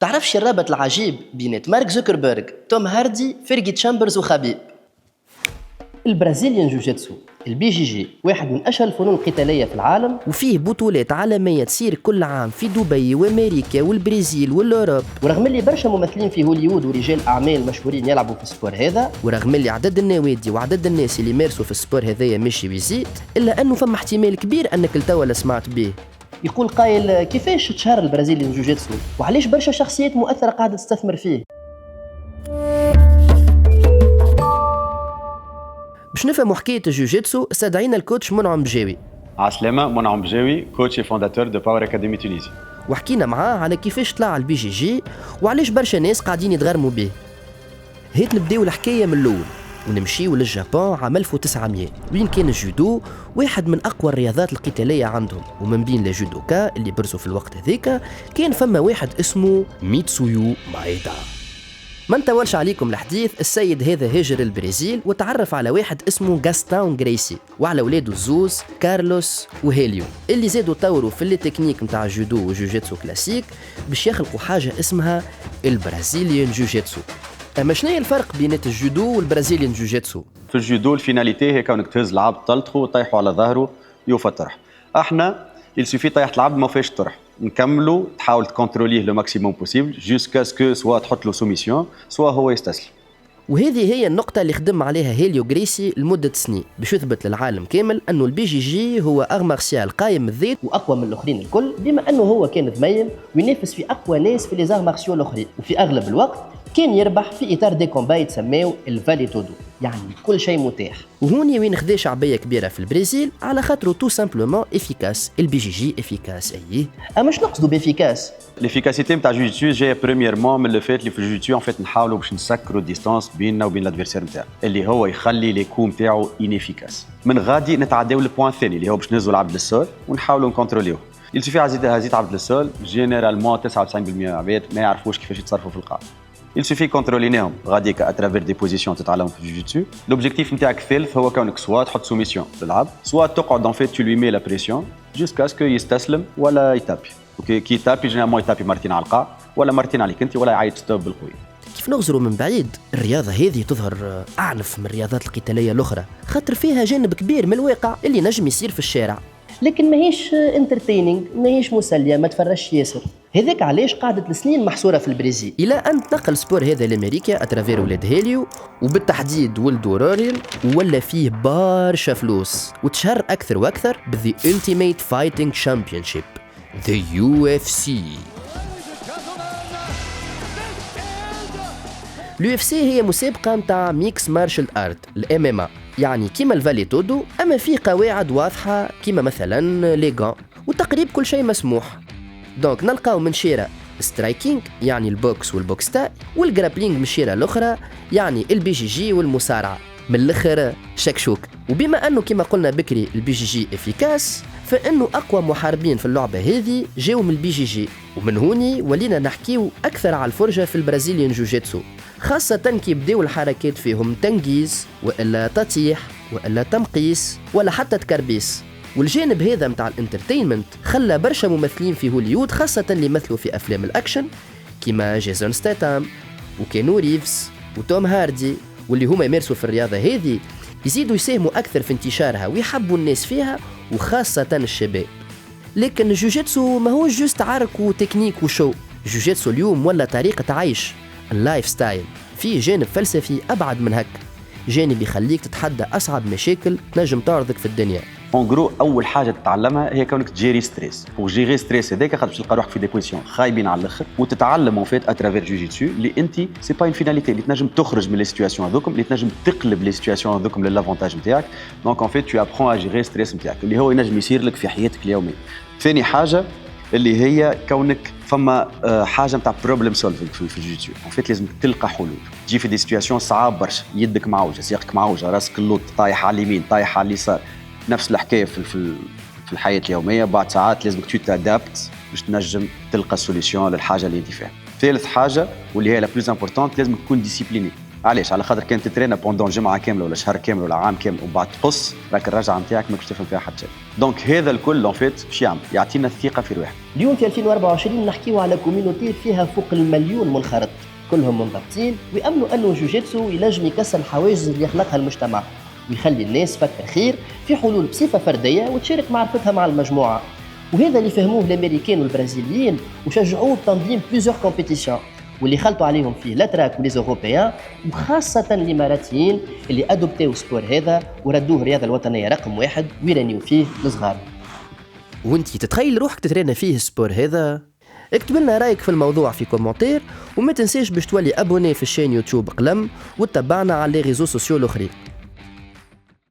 تعرفش الرابط العجيب بين مارك زوكربيرغ، توم هاردي، فيرجي تشامبرز وخبيب؟ البرازيليان جوجيتسو البي جي جي واحد من اشهر الفنون القتاليه في العالم، وفيه بطولات عالمية تصير كل عام في دبي وامريكا والبرازيل والاوروب. ورغم اللي برشا ممثلين في هوليوود ورجال اعمال مشهورين يلعبوا في السبور هذا، ورغم اللي عدد النوادي وعدد الناس اللي يمارسوا في السبور هذايا ماشي بيزيد، الا انه فما احتمال كبير انك التوا سمعت به. يقول قائل كيفاش تشهر البرازيليان جوجيتسو وعلاش برشا شخصيات مؤثره قاعده تستثمر فيه. باش نفهموا حكاية الجوجيتسو استدعينا الكوتش منعم بجاوي. عسلامة، منعم بجاوي، كوتش فونداتور دو باور اكاديمي تونيزي. وحكينا معاه على كيفاش طلع البي جي جي وعلاش برشا ناس قاعدين يتغرموا به. هيت نبداو الحكاية من الأول ونمشيو للجابان عام 1900 وين كان الجودو واحد من أقوى الرياضات القتالية عندهم، ومن بين الجودوكا اللي برزوا في الوقت هذيك كان فما واحد اسمه ميتسويو مايدا. ما نطولش عليكم الحديث، السيد هذا هاجر البرازيل وتعرف على واحد اسمه غاستون غريسي وعلى ولاده الزوز كارلوس وهيليو اللي زادوا طوروا في التكنيك نتاع الجودو وجوجيتسو كلاسيك باش يخلقوا حاجة اسمها البرازيليان جوجيتسو. اما شنو هي الفرق بين الجودو والبرازيليان جوجيتسو؟ في الجودو الفيناليتي هي كونك تهز العبد تلطخه وطيحه على ظهره يوفى طرح. احنا يلسوفي طيحت العبد ما فيش طرح، نكملوا تحاول تكونتروليه لو ماكسيموم بوسيبل جوسكا سكو سوا تحط له سوميسيون سوا هو يستسلم. وهذه هي النقطة اللي خدم عليها هيليو غريسي لمدة سنين باش يثبت للعالم كامل أنه البي جي جي هو أغ مارسيال قايم الذات واقوى من الاخرين الكل، بما انه هو كان ذميم وينافس في اقوى ناس في لي زار مارسيو الاخرين، وفي اغلب الوقت كان يربح في اطار دي كومبا يتسماو الفالي تودو، يعني كل شيء متاح. وهوني وين خدا شعبية كبيرة في البرازيل على خاطره تو سامبلومون افيكاس. البي جي جي افيكاس ايه. اما مش نقصدوا بافيكاس؟ ليفيكاسيتي نتاع جوجيتسو جايه بريميرمون من لو فات اللي في الجوجيتسو ان فيت نحاولوا باش نسكروا الديستانس بيننا وبين الادفيرسير نتاعو اللي هو يخلي لي كو نتاعو انيفيكاس. من غادي نتعداو البوان الثاني اللي هو باش نهزوا العبد للسول ونحاولوا نكونتروليوه. يلسوفي هزيت عبد للسول جينيرالمون 99% من العباد ما يعرفوش كيفاش يتصرفوا في القاع. Il suffit كونتروليناهم غاديك اترافير دي بوزيسيون تتعلم في الجوجيتسو. لوبجيكتيف نتاعك الثالث هو كونك سوا تحط سوميسيون للعب سوا تقعد ان فيت تو لوي مي لا بريسيون جوسكا سكو يستسلم ولا يتابي. اوكي كي يتابي جينيرالمون يتابي مرتين على القاع ولا مرتين عليك انت ولا يعيط ستوب بالقوي. كيف نغزروا من بعيد الرياضة هذه تظهر أعنف من الرياضات القتالية الأخرى خاطر فيها جانب كبير من الواقع اللي نجم يصير في الشارع، لكن ماهيش انترتينينغ، ماهيش مسليه، ما تفرجش ياسر. هذاك علاش قعدت السنين محصوره في البرازيل الى ان تنقل سبور هذا لامريكا اترافير ولاد هيليو وبالتحديد ولدو روريل، ولا فيه برشا فلوس وتشهر اكثر واكثر بالذي Ultimate Fighting Championship The UFC. اليو اف سي هي مسابقه نتاع ميكس مارشال ارت الام ام، يعني كيما الفالي تودو اما فيه قواعد واضحه كيما مثلا لي غان وتقريب كل شيء مسموح. دونك نلقاو من شيرة سترايكينج يعني البوكس والبوكس تاي، والجرابلينج من شيرة الاخرى يعني البي جي جي والمصارعه، من الاخر شكشوك. وبما انه كما قلنا بكري البي جي جي افيكاس، فانه اقوى محاربين في اللعبه هذه جاو من البي جي جي، ومن هوني ولينا نحكيو اكثر على الفرجه في البرازيليان جوجيتسو، خاصه كي بداو الحركات فيهم تنقيز والا تطيح والا تمقيس ولا حتى تكربيس. والجانب هذا متاع الانترتينمنت خلى برشا ممثلين في هوليوود خاصة اللي مثلوا في أفلام الأكشن كيما جيسون ستاتام وكينو ريفز وتوم هاردي، واللي هما يمارسوا في الرياضة هذه يزيدوا يساهموا أكثر في انتشارها ويحبوا الناس فيها وخاصة الشباب. لكن الجوجيتسو ما هو جوست عرك وتكنيك وشو، الجوجيتسو اليوم ولا طريقة عيش، اللايف ستايل، فيه جانب فلسفي أبعد من هك، جانب يخليك تتحدى أصعب مشاكل تنجم تعرضك في الدنيا. اون جرو اول حاجه تتعلمها هي كونك تجيري ستريس. وجيري ستريس هذاك خاطر تلقى روحك في دي بوزيسيون خايبين على الاخر، وتتعلم اون فيت اترافير جوجيتسو اللي انت سي با اون فيناليتي اللي تنجم تخرج من لي سيتوياسيون هذوكم، اللي تنجم تقلب لي سيتوياسيون هذوكم للافونتاج نتاعك. دونك اون فيت تو ابخون ا جيري ستريس نتاعك اللي هو ينجم يصير لك في حياتك اليوميه. ثاني حاجه اللي هي كونك فما حاجه نتاع بروبليم سولفينغ في الجوجيتسو، اون فيت لازم تلقى حلول. تجي في دي سيتوياسيون صعاب برشا، يدك معوجه، ساقك معوجه، راسك اللوط، طايح على اليمين، طايح على اليسار، نفس الحكايه في الحياه اليوميه. بعد ساعات لازمك تادابت باش تنجم تلقى سوليسيون للحاجه اللي انت فيها. ثالث حاجه واللي هي لا بلوز امبورطونت، لازم تكون ديسيبليني. علاش؟ على خاطر كانت تترينا بوندون جمعه كامله ولا شهر كامل ولا عام كامل ومن بعد تقص، راك الرجعه نتاعك ماكش تفهم فيها حتى شيء. دونك هذا الكل اون فيت باش يعطينا الثقه في الواحد. اليوم في 2024 نحكيو على كوميونيتي فيها فوق المليون منخرط، كلهم منضبطين ويأمنوا أنه جوجيتسو ينجم يكسر الحواجز اللي يخلقها المجتمع ويخلي الناس تفكر خير في حلول بصفة فردية وتشارك معرفتها مع المجموعة. وهذا اللي فهموه الأمريكان والبرازيليين وشجعوه بتنظيم بليزيور كومبيتيسيون، واللي خلطوا عليهم فيه لاتراك وليزوروبيان وخاصة الإماراتيين اللي أدوبتيو سبور هذا وردوه الرياضة الوطنية رقم 1 ويرانيو فيه الصغار. وانتي تتخيل روحك تترينا فيه السبور هذا؟ اكتب لنا رايك في الموضوع في كومنتير، وما تنساش باش تولي ابوني في الشين يوتيوب قلم وتتبعنا على لي ريزو سوسيو الاخرين.